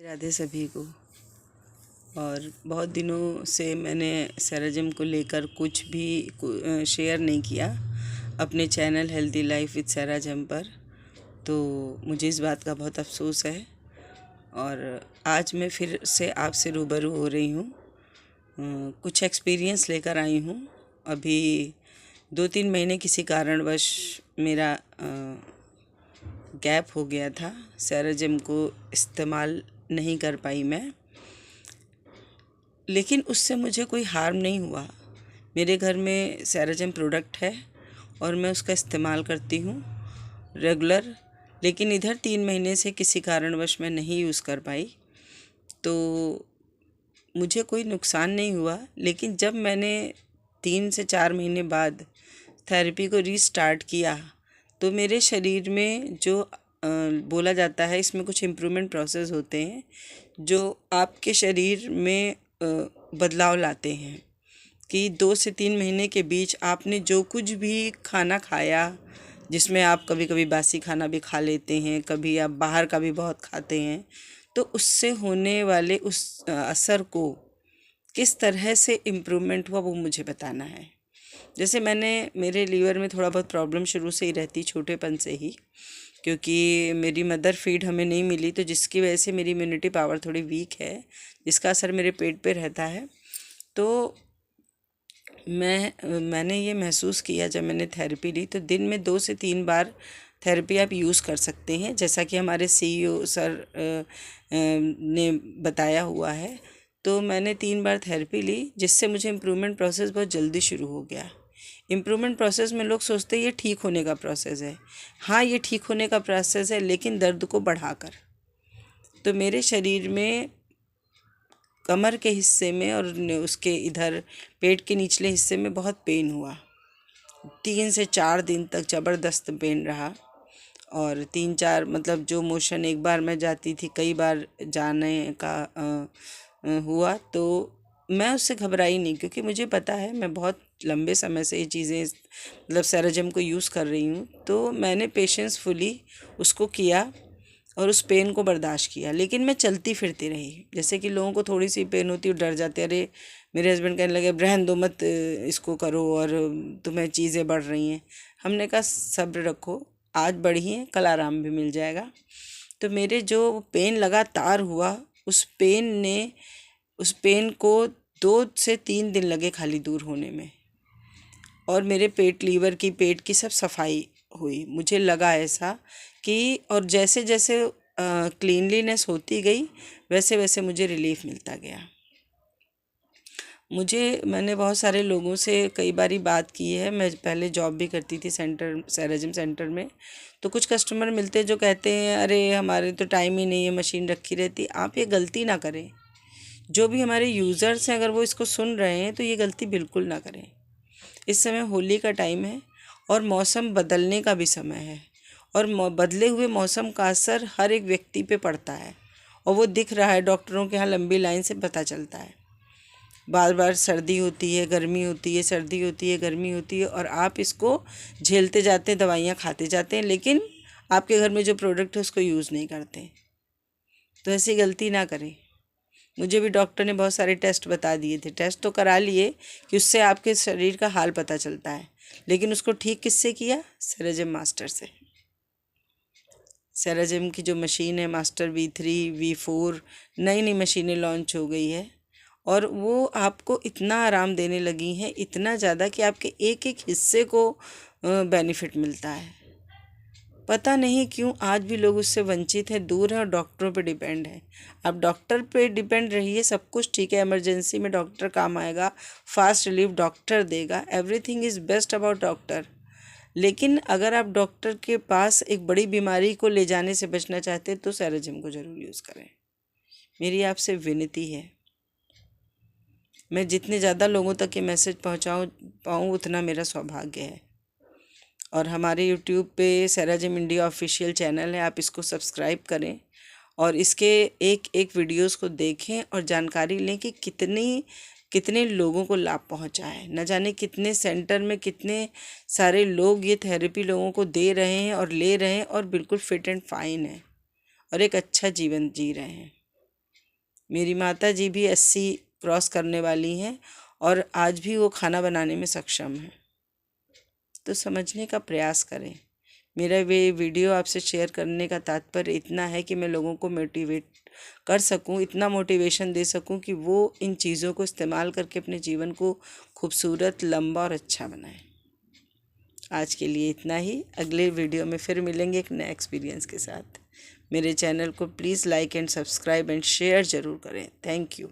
राधे सभी को। और बहुत दिनों से मैंने सेराजिम को लेकर कुछ भी शेयर नहीं किया अपने चैनल हेल्दी लाइफ विद सेराजिम पर, तो मुझे इस बात का बहुत अफसोस है। और आज मैं फिर से आपसे रूबरू हो रही हूँ। कुछ एक्सपीरियंस लेकर आई हूँ। अभी 2-3 महीने किसी कारणवश मेरा गैप हो गया था, सेराजिम को इस्तेमाल नहीं कर पाई मैं, लेकिन उससे मुझे कोई हार्म नहीं हुआ। मेरे घर में सेराजिम प्रोडक्ट है और मैं उसका इस्तेमाल करती हूँ रेगुलर। लेकिन इधर 3 महीने से किसी कारणवश मैं नहीं यूज़ कर पाई, तो मुझे कोई नुकसान नहीं हुआ। लेकिन जब मैंने 3 से 4 महीने बाद थेरेपी को रीस्टार्ट किया, तो मेरे शरीर में जो बोला जाता है, इसमें कुछ इम्प्रूवमेंट प्रोसेस होते हैं जो आपके शरीर में बदलाव लाते हैं कि 2 से 3 महीने के बीच आपने जो कुछ भी खाना खाया, जिसमें आप कभी कभी बासी खाना भी खा लेते हैं, कभी आप बाहर का भी बहुत खाते हैं, तो उससे होने वाले उस असर को किस तरह से इम्प्रूवमेंट हुआ वो मुझे बताना है। जैसे मेरे लीवर में थोड़ा बहुत प्रॉब्लम शुरू से ही रहती, छोटेपन से ही, क्योंकि मेरी मदर फीड हमें नहीं मिली, तो जिसकी वजह से मेरी इम्यूनिटी पावर थोड़ी वीक है, जिसका असर मेरे पेट पे रहता है। तो मैंने ये महसूस किया जब मैंने थेरेपी ली, तो दिन में 2 से 3 बार थेरेपी आप यूज़ कर सकते हैं, जैसा कि हमारे CEO सर ने बताया हुआ है। तो मैंने 3 बार थेरेपी ली, जिससे मुझे इम्प्रूवमेंट प्रोसेस बहुत जल्दी शुरू हो गया। इम्प्रूवमेंट प्रोसेस में लोग सोचते हैं ये ठीक होने का प्रोसेस है। हाँ, ये ठीक होने का प्रोसेस है, लेकिन दर्द को बढ़ाकर। तो मेरे शरीर में कमर के हिस्से में और उसके इधर पेट के निचले हिस्से में बहुत पेन हुआ। 3 से 4 दिन तक ज़बरदस्त पेन रहा। और 3-4 मतलब जो मोशन एक बार मैं जाती थी, कई बार जाने का हुआ, तो मैं उससे घबराई नहीं, क्योंकि मुझे पता है मैं बहुत लंबे समय से ये चीज़ें मतलब सेराजिम को यूज़ कर रही हूँ। तो मैंने पेशेंसफुली उसको किया और उस पेन को बर्दाश्त किया। लेकिन मैं चलती फिरती रही। जैसे कि लोगों को थोड़ी सी पेन होती है, डर जाते, अरे मेरे हस्बैंड कहने लगे रहने दो, मत इसको करो और तुम्हें चीज़ें बढ़ रही हैं। हमने कहा सब्र रखो, आज बढ़ी है, कल आराम भी मिल जाएगा। तो मेरे जो पेन लगातार हुआ, उस पेन को 2 से 3 दिन लगे खाली दूर होने में। और मेरे पेट की सब सफाई हुई। मुझे लगा ऐसा कि, और जैसे जैसे क्लीनलीनेस होती गई, वैसे वैसे मुझे रिलीफ मिलता गया। मैंने बहुत सारे लोगों से कई बारी बात की है। मैं पहले जॉब भी करती थी सेराजिम सेंटर में। तो कुछ कस्टमर मिलते हैं जो कहते हैं अरे हमारे तो टाइम ही नहीं है, मशीन रखी रहती। आप ये गलती ना करें। जो भी हमारे यूज़र्स हैं, अगर वो इसको सुन रहे हैं, तो ये गलती बिल्कुल ना करें। इस समय होली का टाइम है और मौसम बदलने का भी समय है, और बदले हुए मौसम का असर हर एक व्यक्ति पे पड़ता है, और वो दिख रहा है। डॉक्टरों के यहाँ लंबी लाइन से पता चलता है। बार बार सर्दी होती है, गर्मी होती है, सर्दी होती है, गर्मी होती है, और आप इसको झेलते जाते हैं, दवाइयाँ खाते जाते हैं, लेकिन आपके घर में जो प्रोडक्ट है उसको यूज़ नहीं करते। तो ऐसी गलती ना करें। मुझे भी डॉक्टर ने बहुत सारे टेस्ट बता दिए थे, टेस्ट तो करा लिए कि उससे आपके शरीर का हाल पता चलता है, लेकिन उसको ठीक किससे किया? सेराजिम मास्टर से। सेराजिम की जो मशीन है, मास्टर V3 V4, नई नई मशीनें लॉन्च हो गई है, और वो आपको इतना आराम देने लगी हैं, इतना ज़्यादा कि आपके एक एक हिस्से को बेनिफिट मिलता है। पता नहीं क्यों आज भी लोग उससे वंचित हैं, दूर हैं और डॉक्टरों पे डिपेंड है। आप डॉक्टर पे डिपेंड रहिए, सब कुछ ठीक है। इमरजेंसी में डॉक्टर काम आएगा, फास्ट रिलीफ डॉक्टर देगा, everything is best about doctor. लेकिन अगर आप डॉक्टर के पास एक बड़ी बीमारी को ले जाने से बचना चाहते हैं, तो सेराजिम को ज़रूर यूज़ करें। मेरी आपसे विनती है। मैं जितने ज़्यादा लोगों तक ये मैसेज पाऊँ उतना मेरा सौभाग्य है। और हमारे YouTube पे सेराजिम इंडिया ऑफिशियल चैनल है, आप इसको सब्सक्राइब करें और इसके एक एक वीडियोस को देखें और जानकारी लें कि कितने लोगों को लाभ पहुंचा है। न जाने कितने सेंटर में कितने सारे लोग ये थेरेपी लोगों को दे रहे हैं और ले रहे हैं, और बिल्कुल फिट एंड फाइन है और एक अच्छा जीवन जी रहे हैं। मेरी माता जी भी 80 क्रॉस करने वाली हैं और आज भी वो खाना बनाने में सक्षम हैं। तो समझने का प्रयास करें। मेरा वे वीडियो आपसे शेयर करने का तात्पर्य इतना है कि मैं लोगों को मोटिवेट कर सकूं, इतना मोटिवेशन दे सकूं कि वो इन चीज़ों को इस्तेमाल करके अपने जीवन को खूबसूरत, लंबा और अच्छा बनाएं। आज के लिए इतना ही। अगले वीडियो में फिर मिलेंगे एक नए एक्सपीरियंस के साथ। मेरे चैनल को please like and subscribe and share ज़रूर करें। Thank you.